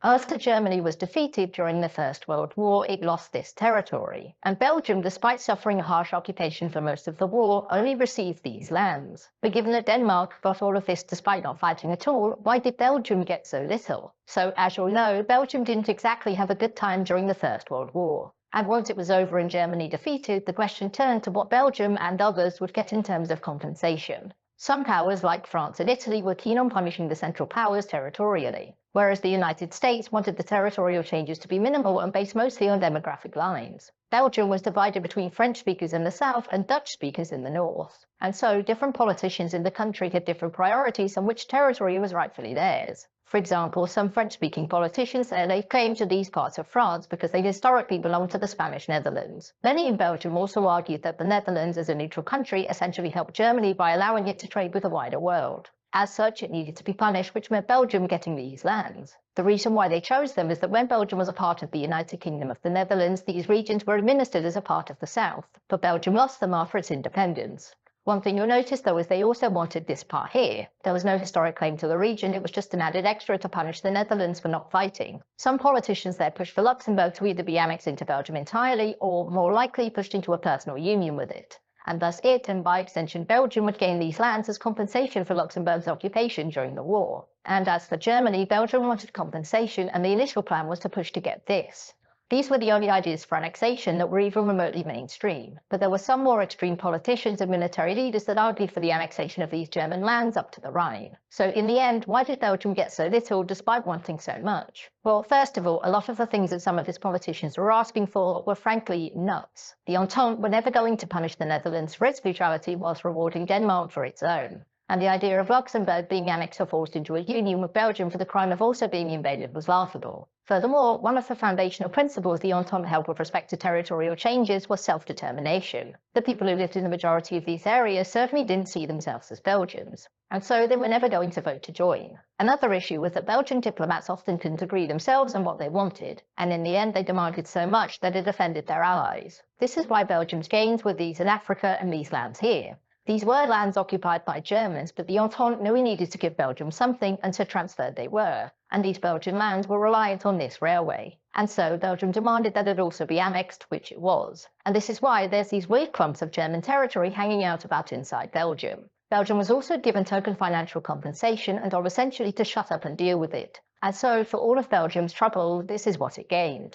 After Germany was defeated during the First World War, it lost this territory, and Belgium, despite suffering a harsh occupation for most of the war, only received these lands. But given that Denmark got all of this despite not fighting at all, why did Belgium get so little? So, as you'll know, Belgium didn't exactly have a good time during the First World War. And once it was over and Germany defeated, the question turned to what Belgium and others would get in terms of compensation. Some powers, like France and Italy, were keen on punishing the Central Powers territorially, whereas the United States wanted the territorial changes to be minimal and based mostly on demographic lines. Belgium was divided between French speakers in the south and Dutch speakers in the north, and so different politicians in the country had different priorities on which territory was rightfully theirs. For example, some French-speaking politicians said they came to these parts of France because they historically belonged to the Spanish Netherlands. Many in Belgium also argued that the Netherlands as a neutral country essentially helped Germany by allowing it to trade with the wider world. As such, it needed to be punished, which meant Belgium getting these lands. The reason why they chose them is that when Belgium was a part of the United Kingdom of the Netherlands, these regions were administered as a part of the south, but Belgium lost them after its independence. One thing you'll notice though is they also wanted this part here. There was no historic claim to the region, it was just an added extra to punish the Netherlands for not fighting. Some politicians there pushed for Luxembourg to either be annexed into Belgium entirely, or more likely pushed into a personal union with it. And thus it, and by extension Belgium, would gain these lands as compensation for Luxembourg's occupation during the war. And as for Germany, Belgium wanted compensation, and the initial plan was to push to get this. These were the only ideas for annexation that were even remotely mainstream, but there were some more extreme politicians and military leaders that argued for the annexation of these German lands up to the Rhine. So in the end, why did Belgium get so little despite wanting so much? Well, first of all, a lot of the things that some of its politicians were asking for were frankly nuts. The Entente were never going to punish the Netherlands for its neutrality whilst rewarding Denmark for its own. And the idea of Luxembourg being annexed or forced into a union with Belgium for the crime of also being invaded was laughable. Furthermore, one of the foundational principles the Entente held with respect to territorial changes was self-determination. The people who lived in the majority of these areas certainly didn't see themselves as Belgians, and so they were never going to vote to join. Another issue was that Belgian diplomats often couldn't agree themselves on what they wanted, and in the end they demanded so much that it offended their allies. This is why Belgium's gains were these in Africa and these lands here. These were lands occupied by Germans, but the Entente knew we needed to give Belgium something, and so transferred they were. And these Belgian lands were reliant on this railway. And so Belgium demanded that it also be annexed, which it was. And this is why there's these weird clumps of German territory hanging out about inside Belgium. Belgium was also given token financial compensation and told essentially to shut up and deal with it. And so for all of Belgium's trouble, this is what it gained.